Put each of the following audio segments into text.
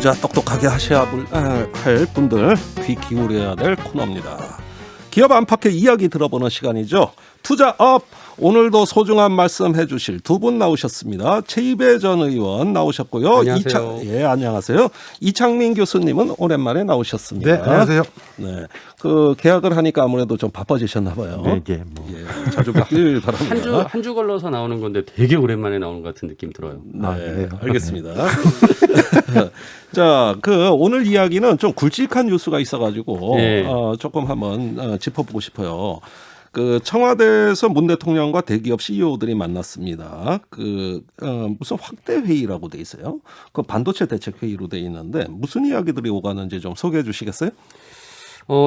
투자 똑똑하게 하셔야 할 분들 귀 기울여야 될 코너입니다. 기업 안팎의 이야기 들어보는 시간이죠. 투자업, 오늘도 소중한 말씀 해주실 두 분 나오셨습니다. 최이배 전 의원 나오셨고요. 안녕하세요. 안녕하세요. 이창민 교수님은 오랜만에 나오셨습니다. 네, 안녕하세요. 네, 그 계약을 하니까 아무래도 좀 바빠지셨나 봐요. 네, 이제 뭐. 예, 자주 뵙길 바랍니다. 한 주 걸러서 나오는 건데 되게 오랜만에 나오는 것 같은 느낌 들어요. 네, 알겠습니다. 자, 그 오늘 이야기는 좀 굵직한 뉴스가 있어가지고 네. 조금 한번 짚어보고 싶어요. 그 청와대에서 문 대통령과 대기업 CEO들이 만났습니다. 무슨 확대 회의라고 돼 있어요. 그 반도체 대책 회의로 돼 있는데 무슨 이야기들이 오가는지 좀 소개해 주시겠어요?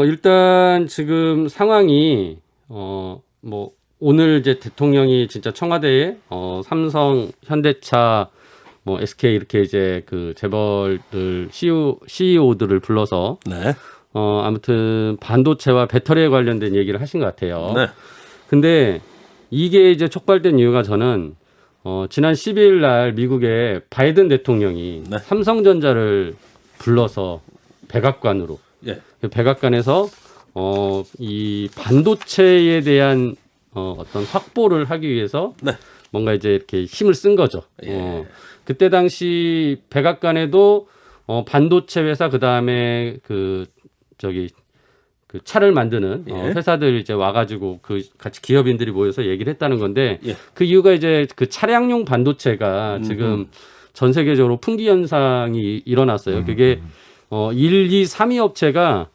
일단 지금 상황이 뭐 오늘 이제 대통령이 진짜 청와대에 삼성, 현대차, 뭐 SK 이렇게 이제 그 재벌들 CEO들을 불러서 네. 아무튼 반도체와 배터리에 관련된 얘기를 하신 것 같아요. 네. 근데 이게 이제 촉발된 이유가 저는 지난 12일 날 미국의 바이든 대통령이 네. 삼성전자를 불러서 백악관으로 예. 그 백악관에서 이 반도체에 대한 어떤 확보를 하기 위해서 네. 뭔가 이제 이렇게 힘을 쓴 거죠. 예. 그때 당시 백악관에도 반도체 회사 그다음에 그 차를 만드는 예. 회사들 이제 와가지고 그 같이 기업인들이 모여서 얘기를 했다는 건데 예. 그 이유가 이제 그 차량용 반도체가 지금 전 세계적으로 품귀 현상이 일어났어요. 그게 1, 2, 3위 업체가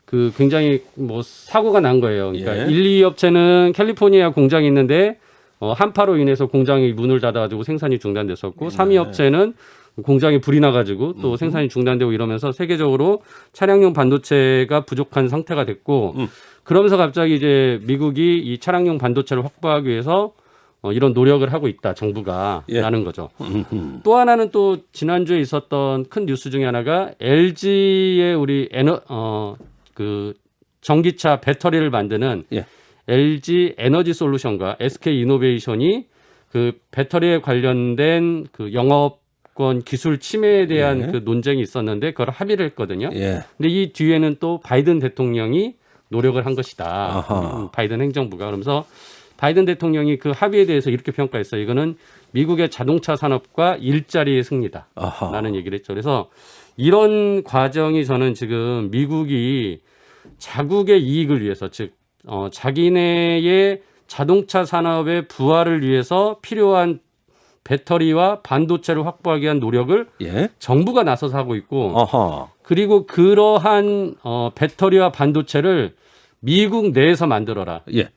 그 굉장히 뭐 사고가 난 거예요. 그러니까 예. 1, 2 업체는 캘리포니아 공장이 있는데 한파로 인해서 공장이 문을 닫아가지고 생산이 중단됐었고 3위 업체는 공장에 불이 나가지고 또 생산이 중단되고 이러면서 세계적으로 차량용 반도체가 부족한 상태가 됐고 그러면서 갑자기 이제 미국이 이 차량용 반도체를 확보하기 위해서 이런 노력을 하고 있다 정부가 예. 라는 거죠. 또 하나는 또 지난주에 있었던 큰 뉴스 중에 하나가 LG의 우리 그 전기차 배터리를 만드는 예. LG 에너지 솔루션과 SK 이노베이션이 그 배터리에 관련된 그 영업권 기술 침해에 대한 예. 그 논쟁이 있었는데 그걸 합의를 했거든요. 예. 근데 이 뒤에는 또 바이든 대통령이 노력을 한 것이다. 아하. 바이든 행정부가. 그러면서 바이든 대통령이 그 합의에 대해서 이렇게 평가했어요. 이거는 미국의 자동차 산업과 일자리의 승리다. 아하. 라는 얘기를 했죠. 그래서 이런 과정이 저는 지금 미국이 자국의 이익을 위해서 즉 자기네의 자동차 산업의 부활을 위해서 필요한 배터리와 반도체를 확보하기 위한 노력을 예. 정부가 나서서 하고 있고 아하. 그리고 그러한 배터리와 반도체를 미국 내에서 만들어라. 예.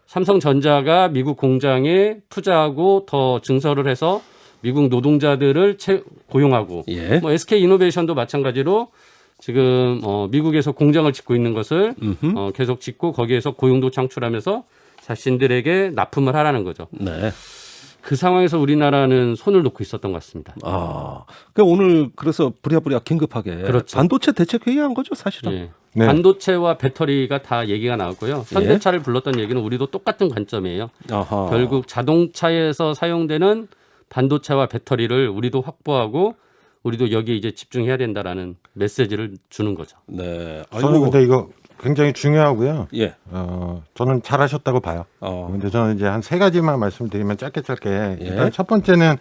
삼성전자가 미국 공장에 투자하고 더 증설을 해서 미국 노동자들을 고용하고 예. 뭐 SK 이노베이션도 마찬가지로 지금 미국에서 공장을 짓고 있는 것을 계속 짓고 거기에서 고용도 창출하면서 자신들에게 납품을 하라는 거죠. 네. 그 상황에서 우리나라는 손을 놓고 있었던 것 같습니다. 그 오늘 그래서 부랴부랴 긴급하게 그렇죠. 반도체 대책 회의한 거죠, 사실은. 예. 네. 반도체와 배터리가 다 얘기가 나왔고요. 현대차를 불렀던 얘기는 우리도 똑같은 관점이에요. 아하. 결국 자동차에서 사용되는 반도체와 배터리를 우리도 확보하고 우리도 여기에 이제 집중해야 된다라는 메시지를 주는 거죠. 네. 저는 근데 이거 굉장히 중요하고요. 예. 저는 잘하셨다고 봐요. 근데 저는 이제 한 세 가지만 말씀드리면 짧게 일단 첫 번째는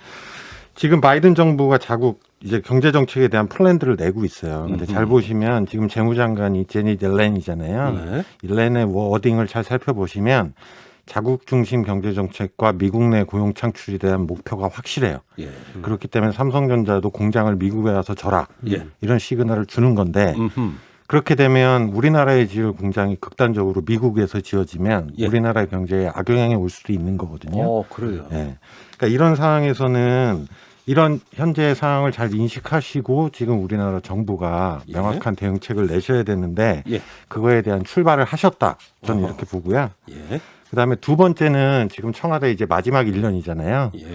지금 바이든 정부가 자국 이제 경제 정책에 대한 플랜들을 내고 있어요. 근데 잘 보시면 지금 재무장관이 제니 옐렌이잖아요. 네. 옐렌의 워딩을 잘 살펴보시면 자국 중심 경제 정책과 미국 내 고용 창출에 대한 목표가 확실해요. 예. 그렇기 때문에 삼성전자도 공장을 미국에 와서 져라. 예. 이런 시그널을 주는 건데 그렇게 되면 우리나라에 지을 공장이 극단적으로 미국에서 지어지면 예. 우리나라 경제에 악영향이 올 수도 있는 거거든요. 그래요. 예. 그러니까 이런 상황에서는 이런 현재 상황을 잘 인식하시고 지금 우리나라 정부가 명확한 대응책을 내셔야 되는데 예. 그거에 대한 출발을 하셨다. 저는 이렇게 보고요. 예. 그다음에 두 번째는 지금 청와대 이제 마지막 1년이잖아요. 예.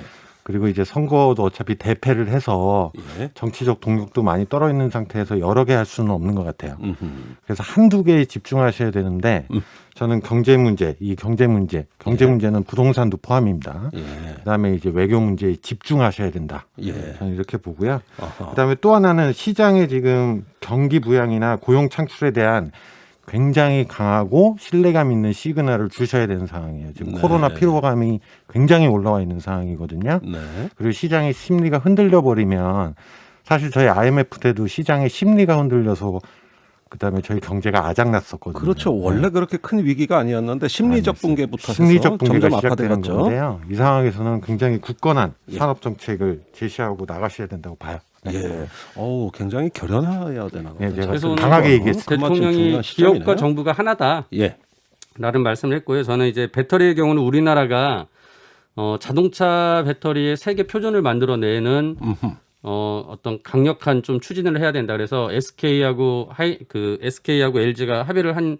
그리고 이제 선거도 어차피 대패를 해서 예. 정치적 동력도 많이 떨어 있는 상태에서 여러 개 할 수는 없는 것 같아요. 음흠. 그래서 한두 개에 집중하셔야 되는데 저는 경제 문제는 부동산도 포함입니다. 예. 그다음에 이제 외교 문제에 집중하셔야 된다. 예. 저는 이렇게 보고요. 아하. 그다음에 또 하나는 시장에 지금 경기 부양이나 고용 창출에 대한 굉장히 강하고 신뢰감 있는 시그널을 주셔야 되는 상황이에요. 지금 네. 코로나 피로감이 굉장히 올라와 있는 상황이거든요. 네. 그리고 시장의 심리가 흔들려 버리면 사실 저희 IMF 때도 시장의 심리가 흔들려서 그다음에 저희 경제가 아작났었거든요. 그렇죠. 원래 그렇게 큰 위기가 아니었는데 심리적 붕괴부터 심리적 해서 붕괴가 점점 시작되는 악화돼갔죠. 건데요. 이 상황에서는 굉장히 굳건한 예. 산업 정책을 제시하고 나가셔야 된다고 봐요. 예. 어우, 굉장히 결연해야 되나 예, 보죠. 제가 그래서 좀 오늘 강하게 얘기했어요. 그만큼 대통령이 중요한 시점이네요. 기업과 정부가 하나다. 예. 라는 말씀을 했고요. 저는 이제 배터리의 경우는 우리나라가 자동차 배터리의 세계 표준을 만들어내는 어떤 강력한 좀 추진을 해야 된다. 그래서 SK하고 LG가 합의를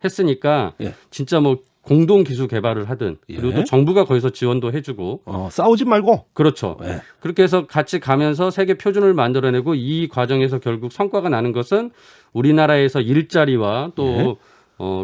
했으니까 예. 진짜 뭐 공동 기술 개발을 하든 그리고 예. 또 정부가 거기서 지원도 해주고 싸우지 말고. 그렇죠. 예. 그렇게 해서 같이 가면서 세계 표준을 만들어내고 이 과정에서 결국 성과가 나는 것은 우리나라에서 일자리와 또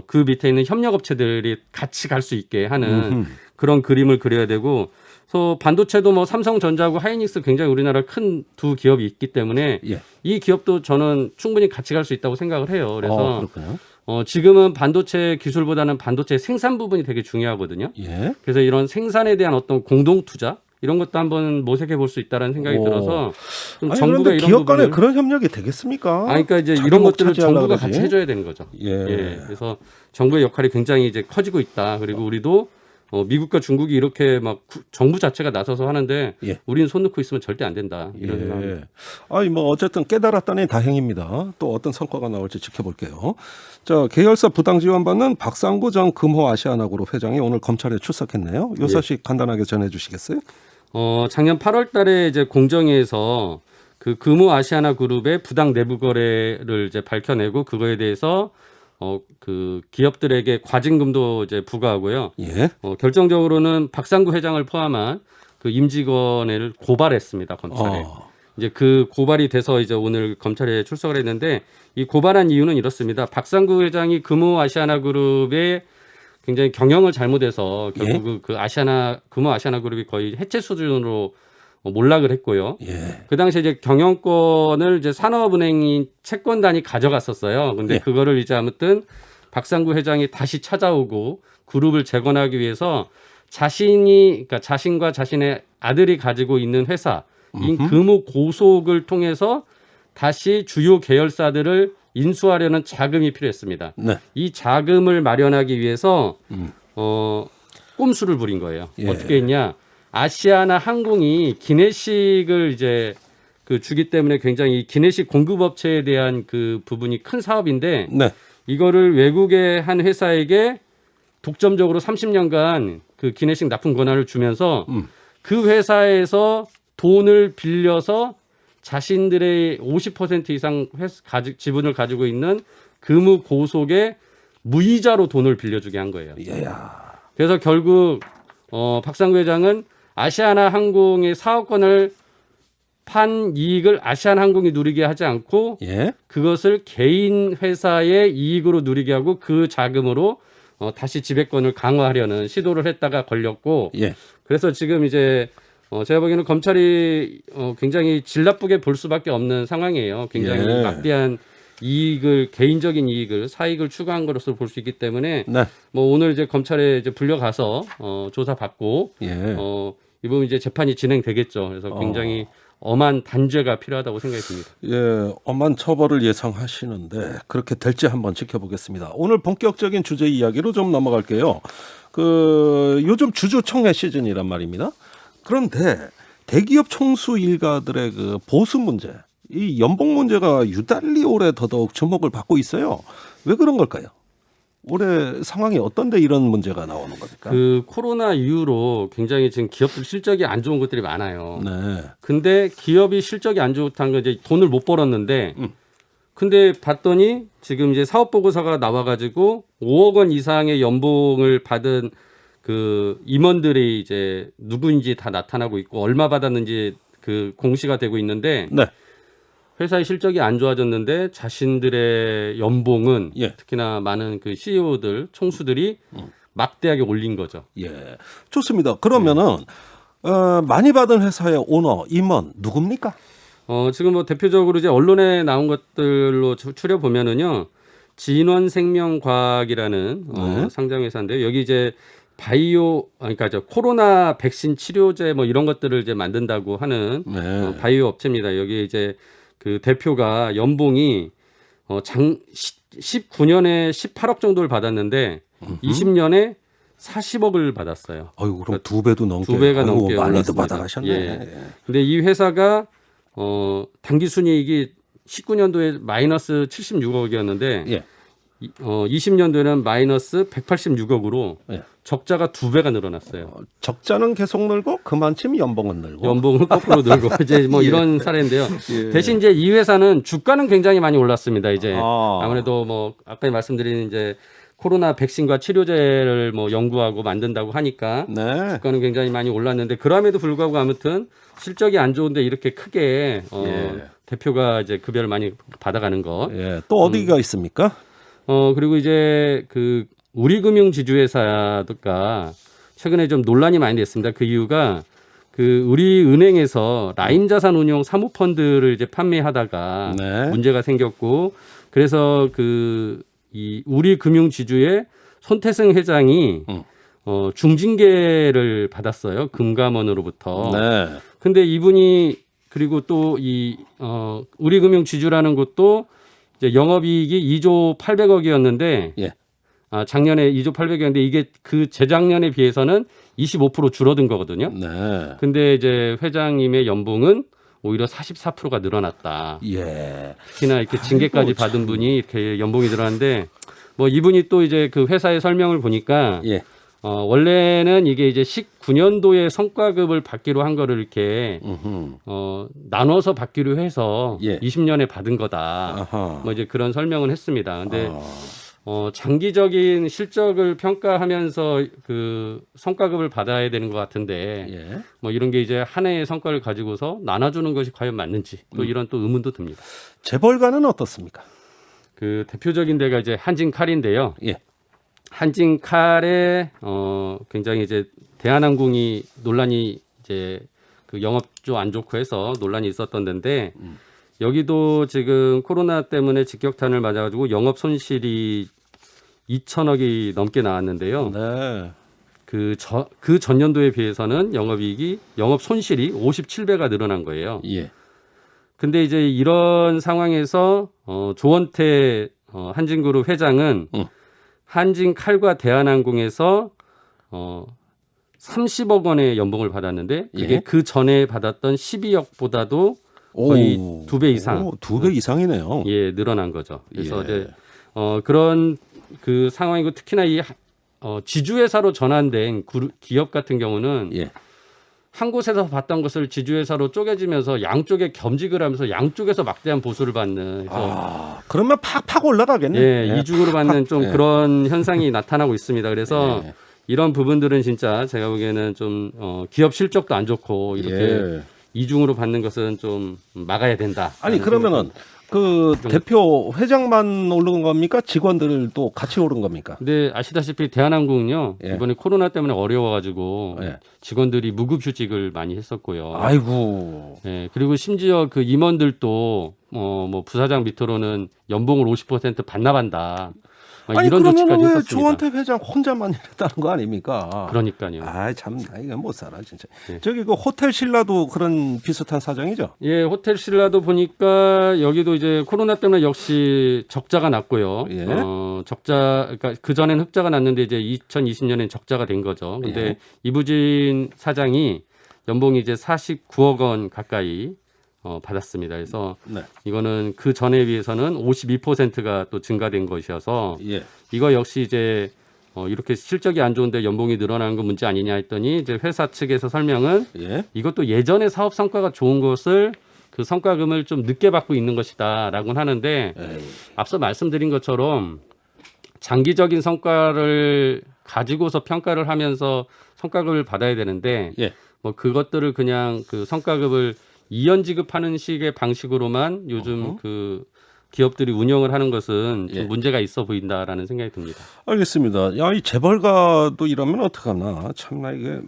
그 밑에 있는 협력업체들이 같이 갈 수 있게 하는 그런 그림을 그려야 되고, 그래서 반도체도 뭐 삼성전자하고 하이닉스 굉장히 우리나라 큰 두 기업이 있기 때문에 예. 이 기업도 저는 충분히 같이 갈 수 있다고 생각을 해요. 그래서 그렇군요. 지금은 반도체 기술보다는 반도체 생산 부분이 되게 중요하거든요. 예. 그래서 이런 생산에 대한 어떤 공동 투자 이런 것도 한번 모색해 볼 수 있다는 생각이 들어서 좀 아니, 정부가 그런데 이런 기업 간에 부분을 그런 협력이 되겠습니까? 그러니까 이제 자기 이런 목 것들을 차지하려고 정부가 그러지? 같이 해줘야 되는 거죠. 예. 그래서 정부의 역할이 굉장히 이제 커지고 있다. 그리고 우리도 미국과 중국이 이렇게 막 정부 자체가 나서서 하는데 예. 우리는 손 놓고 있으면 절대 안 된다. 이런 생각입니다. 아니 뭐 어쨌든 깨달았다니 다행입니다. 또 어떤 성과가 나올지 지켜볼게요. 자, 계열사 부당 지원받는 박상구 전 금호 아시아나그룹 회장이 오늘 검찰에 출석했네요. 이 소식 간단하게 전해주시겠어요? 작년 8월 달에 이제 공정위에서 그 금호 아시아나 그룹의 부당 내부 거래를 이제 밝혀내고 그거에 대해서 그 기업들에게 과징금도 이제 부과하고요. 예. 결정적으로는 박상구 회장을 포함한 그 임직원을 고발했습니다, 검찰에. 이제 그 고발이 돼서 이제 오늘 검찰에 출석을 했는데 이 고발한 이유는 이렇습니다. 박상구 회장이 금호 아시아나 그룹의 굉장히 경영을 잘못해서 결국 그 금호 아시아나 그룹이 거의 해체 수준으로 몰락을 했고요. 예. 그 당시에 이제 경영권을 이제 산업은행이 채권단이 가져갔었어요. 근데 그거를 이제 아무튼 박상구 회장이 다시 찾아오고 그룹을 재건하기 위해서 그러니까 자신과 자신의 아들이 가지고 있는 회사인 금호 고속을 통해서 다시 주요 계열사들을 인수하려는 자금이 필요했습니다. 네. 이 자금을 마련하기 위해서 꼼수를 부린 거예요. 예. 어떻게 했냐? 아시아나 항공이 기내식을 이제 주기 때문에 굉장히 이 기내식 공급업체에 대한 그 부분이 큰 사업인데 네. 이거를 외국의 한 회사에게 독점적으로 30년간 그 기내식 납품 권한을 주면서 그 회사에서 돈을 빌려서 자신들의 50% 이상 지분을 가지고 있는 금호 고속에 무이자로 돈을 빌려주게 한 거예요. 그래서 결국 박상구 회장은 아시아나 항공의 사업권을 판 이익을 아시아나항공이 누리게 하지 않고 그것을 개인 회사의 이익으로 누리게 하고 그 자금으로 다시 지배권을 강화하려는 시도를 했다가 걸렸고 그래서 지금 이제 제가 보기에는 검찰이 굉장히 질 나쁘게 볼 수밖에 없는 상황이에요. 굉장히 막대한 이익을 개인적인 이익을 사익을 추구한 것으로 볼 수 있기 때문에 뭐 오늘 이제 검찰에 이제 불려가서 조사 받고 이 부분 이제 재판이 진행되겠죠. 그래서 굉장히 엄한 단죄가 필요하다고 생각이 듭니다. 예, 엄한 처벌을 예상하시는데 그렇게 될지 한번 지켜보겠습니다. 오늘 본격적인 주제 이야기로 좀 넘어갈게요. 요즘 주주총회 시즌이란 말입니다. 그런데 대기업 총수 일가들의 그 보수 문제, 이 연봉 문제가 유달리 올해 더더욱 주목을 받고 있어요. 왜 그런 걸까요? 올해 상황이 어떤데 이런 문제가 나오는 겁니까? 그 코로나 이후로 굉장히 지금 기업들 실적이 안 좋은 것들이 많아요. 네. 근데 기업이 실적이 안 좋다는 건 이제 돈을 못 벌었는데 근데 봤더니 지금 이제 사업 보고서가 나와가지고 5억 원 이상의 연봉을 받은 그 임원들이 이제 누구인지 다 나타나고 있고 얼마 받았는지 그 공시가 되고 있는데 네. 회사의 실적이 안 좋아졌는데 자신들의 연봉은 예. 특히나 많은 그 CEO들 총수들이 막대하게 올린 거죠. 예. 좋습니다. 그러면은 많이 받은 회사의 오너, 임원 누굽니까? 지금 뭐 대표적으로 이제 언론에 나온 것들로 추려 보면은요. 진원생명과학이라는 상장 회사인데요. 여기 이제 그러니까 저 코로나 백신 치료제 뭐 이런 것들을 이제 만든다고 하는 네. 바이오 업체입니다. 여기 이제 그 대표가 연봉이 19년에 18억 정도를 받았는데 20년에 40억을 받았어요. 어이구, 그럼 두 배도 넘게. 두 배가 넘게 많이도 올랐습니다. 받아가셨네. 예. 근데 이 회사가 당기 순이익이 19년도에 마이너스 76억이었는데 예. 20년도에는 마이너스 186억으로 예. 적자가 두 배가 늘어났어요. 적자는 계속 늘고 그만큼 연봉은 늘고. 연봉을 거꾸로 늘고 이제 뭐 예. 이런 사례인데요. 예. 대신 이제 이 회사는 주가는 굉장히 많이 올랐습니다. 이제 아. 아무래도 뭐 아까 말씀드린 이제 코로나 백신과 치료제를 뭐 연구하고 만든다고 하니까 네. 주가는 굉장히 많이 올랐는데 그럼에도 불구하고 아무튼 실적이 안 좋은데 이렇게 크게 예. 대표가 이제 급여를 많이 받아가는 거. 예. 또 어디가 있습니까? 그리고 이제 그 우리금융지주회사가 최근에 좀 논란이 많이 됐습니다. 그 이유가 그 우리은행에서 라인자산운용 사모펀드를 이제 판매하다가 네. 문제가 생겼고 그래서 이 우리금융지주의 손태승 회장이 중징계를 받았어요. 금감원으로부터. 네. 근데 이분이 그리고 또 이 우리금융지주라는 곳도 이제 영업이익이 2조 800억이었는데 예. 작년에 2조 800억이었는데 이게 그 재작년에 비해서는 25% 줄어든 거거든요. 네. 근데 이제 회장님의 연봉은 오히려 44%가 늘어났다. 예. 특히나 이렇게 징계까지 받은 분이 이렇게 연봉이 늘어났는데 뭐 이분이 또 이제 그 회사의 설명을 보니까 예. 원래는 이게 이제 19년도에 성과급을 받기로 한 거를 이렇게 나눠서 받기로 해서 예. 20년에 받은 거다. 아하. 뭐 이제 그런 설명을 했습니다. 근데 장기적인 실적을 평가하면서 그 성과급을 받아야 되는 것 같은데 예. 뭐 이런 게 이제 한 해의 성과를 가지고서 나눠주는 것이 과연 맞는지 또 이런 또 의문도 듭니다. 재벌가는 어떻습니까? 그 대표적인 데가 이제 한진칼인데요. 예. 한진칼에 굉장히 이제 대한항공이 논란이 이제 그 영업도 안 좋고 해서 논란이 있었던 데인데 여기도 지금 코로나 때문에 직격탄을 맞아가지고 영업 손실이 2천억이 넘게 나왔는데요. 네. 그 전년도에 비해서는 영업 손실이 57배가 늘어난 거예요. 예. 근데 이제 이런 상황에서 조원태 한진그룹 회장은 한진칼과 대한항공에서 30억 원의 연봉을 받았는데 그게 예. 그 전에 받았던 12억보다도 거의 두 배 이상, 두 배 이상이네요. 예, 늘어난 거죠. 그래서 예. 이제 그런 그 상황이고 특히나 이 지주회사로 전환된 기업 같은 경우는 예. 한 곳에서 봤던 것을 지주회사로 쪼개지면서 양쪽에 겸직을 하면서 양쪽에서 막대한 보수를 받는 그래서 그러면 팍팍 올라가겠네. 예, 이중으로 받는 좀 예. 그런 현상이 나타나고 있습니다. 그래서 예. 이런 부분들은 진짜 제가 보기에는 좀 기업 실적도 안 좋고 이렇게 예. 이중으로 받는 것은 좀 막아야 된다. 아니 그러면은 그 대표 회장만 오른 겁니까? 직원들도 같이 오른 겁니까? 근데 아시다시피 대한항공은요 예. 이번에 코로나 때문에 어려워가지고 예. 직원들이 무급휴직을 많이 했었고요. 아이고. 예, 그리고 심지어 그 임원들도 뭐 부사장 밑으로는 연봉을 50% 반납한다. 막 아니 이런 조치까지 그러면 왜 했었습니다. 조원태 회장 혼자만 이랬다는 거 아닙니까? 그러니까요. 참 이거 못 살아 진짜. 예. 저기 그 호텔 신라도 그런 비슷한 사정이죠. 예, 호텔 신라도 보니까 여기도 이제 코로나 때문에 역시 적자가 났고요. 예. 그러니까 그 전엔 흑자가 났는데 이제 2020년엔 적자가 된 거죠. 근데 예. 이부진 사장이 연봉이 이제 49억 원 가까이 받았습니다. 그래서 네. 이거는 그 전에 비해서는 52%가 또 증가된 것이어서 예. 이거 역시 이제 이렇게 실적이 안 좋은데 연봉이 늘어나는 건 문제 아니냐 했더니 이제 회사 측에서 설명은 예. 이것도 예전에 사업 성과가 좋은 것을 그 성과금을 좀 늦게 받고 있는 것이다라고는 하는데 에이. 앞서 말씀드린 것처럼 장기적인 성과를 가지고서 평가를 하면서 성과급을 받아야 되는데 예. 뭐 그것들을 그냥 그 성과급을 이연 지급하는 식의 방식으로만 요즘 그 기업들이 운영을 하는 것은 좀 예. 문제가 있어 보인다라는 생각이 듭니다. 알겠습니다. 야, 이 재벌가도 이러면 어떡하나. 참나 이게.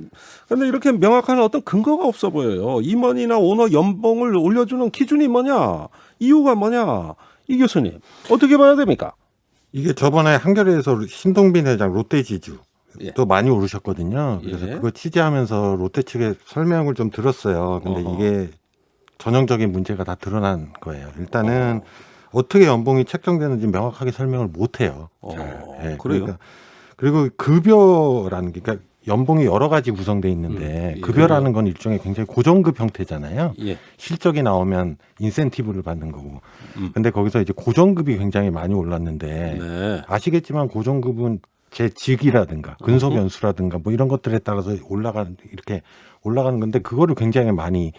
근데 이렇게 명확한 어떤 근거가 없어 보여요. 임원이나 오너 연봉을 올려주는 기준이 뭐냐? 이유가 뭐냐? 이 교수님 어떻게 봐야 됩니까? 이게 저번에 한겨레에서 신동빈 회장 롯데지주 예. 또 많이 오르셨거든요. 그래서 예. 그거 취재하면서 롯데 측의 설명을 좀 들었어요. 근데 어허. 이게 전형적인 문제가 다 드러난 거예요. 일단은 어떻게 연봉이 책정되는지 명확하게 설명을 못 해요. 잘. 예, 그래요? 그러니까 그리고 급여라는 게 그러니까 연봉이 여러 가지 구성돼 있는데 예. 급여라는 건 일종의 굉장히 고정급 형태잖아요. 예. 실적이 나오면 인센티브를 받는 거고. 근데 거기서 이제 고정급이 굉장히 많이 올랐는데 네. 아시겠지만 고정급은 제 직이라든가 근속 연수라든가 뭐 이런 것들에 따라서 이렇게 올라가는 건데 그거를 굉장히 많이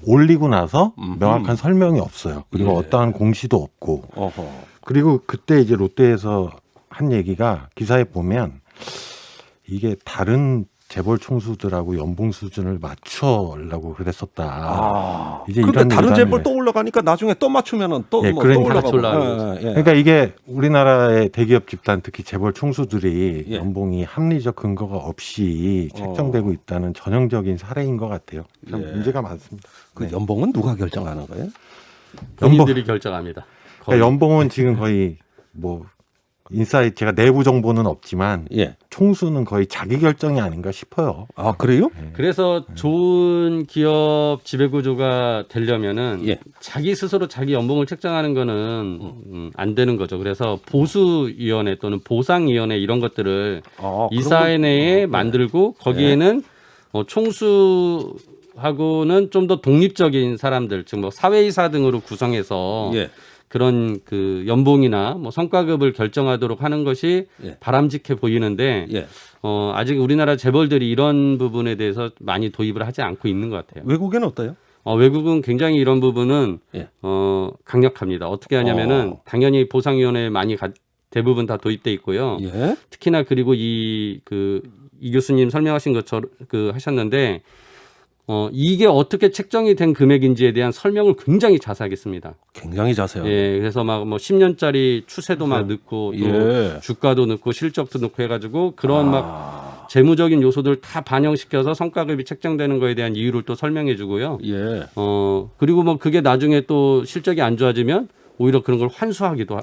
올리고 나서 명확한 설명이 없어요. 그리고 예. 어떠한 공시도 없고. 어허. 그리고 그때 이제 롯데에서 한 얘기가 기사에 보면 이게 다른 재벌 총수들하고 연봉 수준을 맞추려고 그랬었다. 아. 이제 근데 이런 다른 얘기도 재벌 하는데. 또 올라가니까 나중에 또 맞추면은 또 예, 뭐 그러니까 또 같이 올라가는 예, 예. 그러니까 이게 우리나라의 대기업 집단 특히 재벌 총수들이 예. 연봉이 합리적 근거가 없이 책정되고 있다는 전형적인 사례인 것 같아요. 참 예. 문제가 많습니다. 그 연봉은 누가 결정하는 거예요? 본인들이 결정합니다. 거의. 그러니까 연봉은 지금 거의 뭐 인사이트 제가 내부 정보는 없지만 예. 총수는 거의 자기 결정이 아닌가 싶어요. 아, 그래요? 그래서 좋은 기업 지배구조가 되려면은 예. 자기 스스로 자기 연봉을 책정하는 거는 안 되는 거죠. 그래서 보수위원회 또는 보상위원회 이런 것들을 아, 그런 이사회 내에 네. 만들고 거기에는 총수하고는 좀 더 독립적인 사람들, 즉 뭐 사회이사 등으로 구성해서 예. 그런 그 연봉이나 뭐 성과급을 결정하도록 하는 것이 예. 바람직해 보이는데 예. 아직 우리나라 재벌들이 이런 부분에 대해서 많이 도입을 하지 않고 있는 것 같아요. 외국에는 어때요? 외국은 굉장히 이런 부분은 예. 강력합니다. 어떻게 하냐면은 당연히 보상위원회에 많이 대부분 다 도입돼 있고요. 예. 특히나 그리고 이 교수님 설명하신 것처럼 하셨는데 이게 어떻게 책정이 된 금액인지에 대한 설명을 굉장히 자세하게 씁니다. 굉장히 자세하게. 예, 그래서 막 뭐 10년짜리 추세도 막 넣고 또 예. 주가도 넣고 실적도 넣고 해가지고 그런 막 재무적인 요소들 다 반영시켜서 성과급이 책정되는 거에 대한 이유를 또 설명해주고요. 예. 그리고 뭐 그게 나중에 또 실적이 안 좋아지면 오히려 그런 걸 환수하기도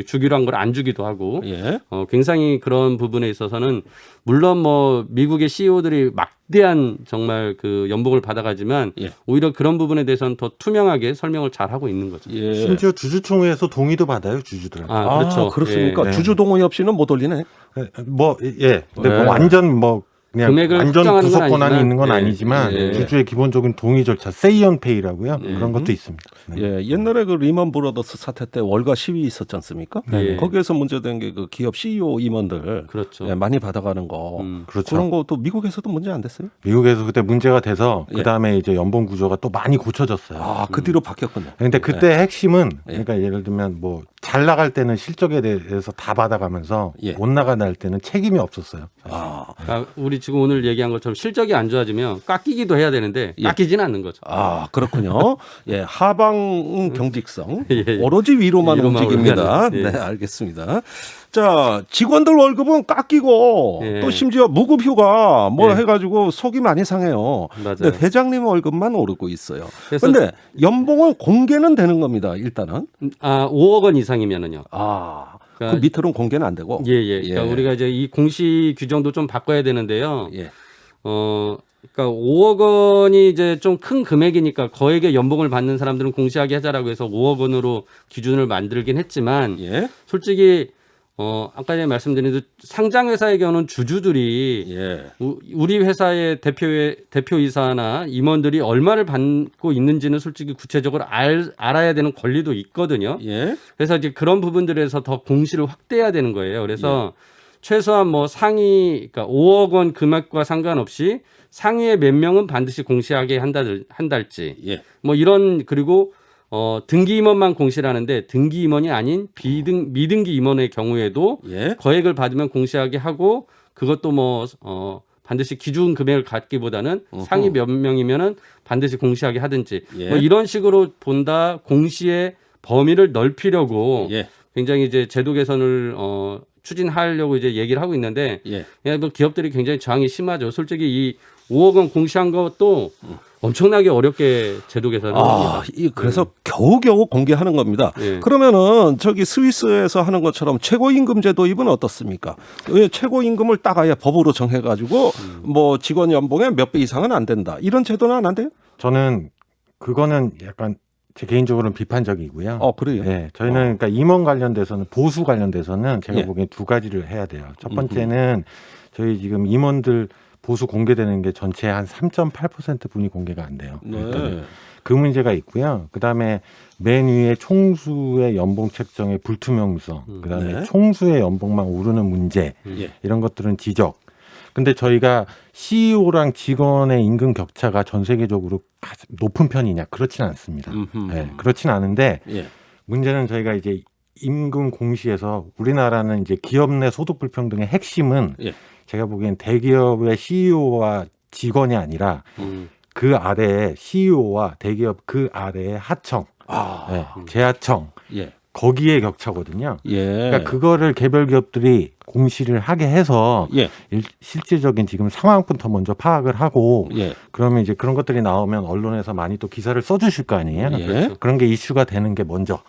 주기로 한 걸 안 주기도 하고 예. 굉장히 그런 부분에 있어서는 물론 뭐 미국의 CEO들이 막대한 정말 그 연봉을 받아가지만 예. 오히려 그런 부분에 대해서는 더 투명하게 설명을 잘 하고 있는 거죠. 예. 심지어 주주총회에서 동의도 받아요, 주주들한테. 그렇죠. 그렇습니까? 예. 주주 동의 없이는 못 올리네. 근데 뭐 예. 완전 뭐 그냥 금액을 완전 확정하는 구속 건 권한이 아니지만, 있는 건 예. 아니지만 예. 주주의 기본적인 동의 절차, 세이언페이라고요. 그런 것도 있습니다. 네. 예, 옛날에 그 리먼 브라더스 사태 때 월가 시위 있었지 않습니까? 네. 거기에서 문제된 게 그 기업 CEO 임원들 그렇죠. 예, 많이 받아가는 거. 그렇죠. 그런 것도 미국에서도 문제 안 됐어요? 미국에서 그때 문제가 돼서 예. 그 다음에 이제 연봉 구조가 또 많이 고쳐졌어요. 아, 그 뒤로 바뀌었군요. 근데 그때 핵심은 예. 그러니까 예를 들면 뭐 잘 나갈 때는 실적에 대해서 다 받아가면서 예. 못 나갈 때는 책임이 없었어요. 아, 그러니까 우리 지금 오늘 얘기한 것처럼 실적이 안 좋아지면 깎이기도 해야 되는데 깎이지는 않는 거죠. 그렇군요. 예, 하방 경직성. 예, 예. 오로지 위로만 위로만 움직입니다. 올라가는, 예. 네, 알겠습니다. 자, 직원들 월급은 깎이고 예. 또 심지어 무급휴가 뭐 예. 해가지고 속이 많이 상해요. 맞아요. 근데 회장님 월급만 오르고 있어요. 그래서- 근데 연봉은 공개는 되는 겁니다. 일단은. 5억 원 이상이면은요. 그 그 밑으로는 공개는 안 되고. 예. 그러니까 우리가 이제 이 공시 규정도 좀 바꿔야 되는데요. 예. 그러니까 5억 원이 이제 좀 큰 금액이니까 거액의 연봉을 받는 사람들은 공시하게 하자라고 해서 5억 원으로 기준을 만들긴 했지만 예. 솔직히 아까 전에 말씀드린 듯 상장 회사의 경우는 주주들이 예. 우리 회사의 대표이사나 임원들이 얼마를 받고 있는지는 솔직히 구체적으로 알아야 되는 권리도 있거든요. 예. 그래서 이제 그런 부분들에서 더 공시를 확대해야 되는 거예요. 그래서 최소한 뭐 상위, 그러니까 5억 원 금액과 상관없이 상위의 몇 명은 반드시 공시하게 한달지. 예. 뭐 이런 그리고 등기 임원만 공시를 하는데 등기 임원이 아닌 미등기 임원의 경우에도 예. 거액을 받으면 공시하게 하고 그것도 뭐 반드시 기준 금액을 갖기보다는 상위 몇 명이면은 반드시 공시하게 하든지 예. 뭐 이런 식으로 본다. 공시의 범위를 넓히려고 예. 굉장히 이제 제도 개선을 추진하려고 이제 얘기를 하고 있는데 예. 뭐 기업들이 굉장히 저항이 심하죠. 솔직히 이 5억 원 공시한 것도 엄청나게 어렵게 제도 개선을 합니다. 그래서 겨우겨우 공개하는 겁니다. 예. 그러면은 저기 스위스에서 하는 것처럼 최고임금 제도입은 어떻습니까? 왜 최고임금을 딱 아예 법으로 정해가지고 뭐 직원 연봉의 몇 배 이상은 안 된다. 이런 제도는 안 돼요? 저는 그거는 약간 제 개인적으로는 비판적이고요. 그래요? 네, 저희는 그러니까 임원 관련돼서는 보수 관련돼서는 제가 예. 보기엔 두 가지를 해야 돼요. 첫 번째는 저희 지금 임원들 보수 공개되는 게 전체 한 3.8% 분이 공개가 안 돼요. 네. 그 문제가 있고요. 그다음에 맨 위에 총수의 연봉 책정의 불투명성, 그다음에 네. 총수의 연봉만 오르는 문제, 예. 이런 것들은 지적. 근데 저희가 CEO랑 직원의 임금 격차가 전 세계적으로 높은 편이냐? 그렇진 않습니다. 네, 그렇진 않은데 예. 문제는 저희가 이제 임금 공시에서 우리나라는 이제 기업 내 소득 불평등의 핵심은 예. 제가 보기엔 대기업의 CEO와 직원이 아니라 그 아래에 CEO와 대기업 그 아래에 하청, 네, 재하청 예. 거기에 격차거든요. 예. 그러니까 그거를 개별 기업들이 공시를 하게 해서 예. 실질적인 지금 상황부터 먼저 파악을 하고 예. 그러면 이제 그런 것들이 나오면 언론에서 많이 또 기사를 써주실 거 아니에요. 예. 그런 게 이슈가 되는 게 먼저.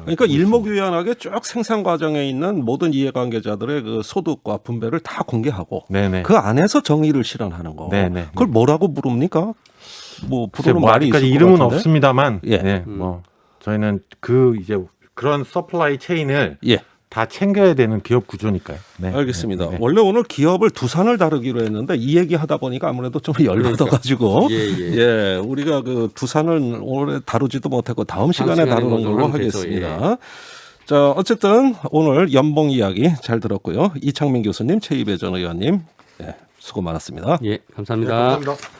그러니까 일목요연하게 쭉 생산 과정에 있는 모든 이해관계자들의 그 소득과 분배를 다 공개하고 네네. 그 안에서 정의를 실현하는 거. 네네. 그걸 뭐라고 부릅니까? 뭐 글쎄, 부르는 뭐 말이 아직까지 있을 것 이름은 같은데? 없습니다만, 예. 네, 뭐 저희는 그 이제 그런 서플라이 체인을 예. 다 챙겨야 되는 기업 구조니까요. 네. 알겠습니다. 네. 원래 오늘 기업을 두산을 다루기로 했는데 이 얘기 하다 보니까 아무래도 좀 열받아가지고 예, 우리가 그 두산을 오늘 다루지도 못했고 다음 시간에 다루는 걸로 하겠습니다. 자, 어쨌든 오늘 연봉 이야기 잘 들었고요. 이창민 교수님, 최이배 전 의원님, 예, 수고 많았습니다. 예, 감사합니다. 네, 감사합니다.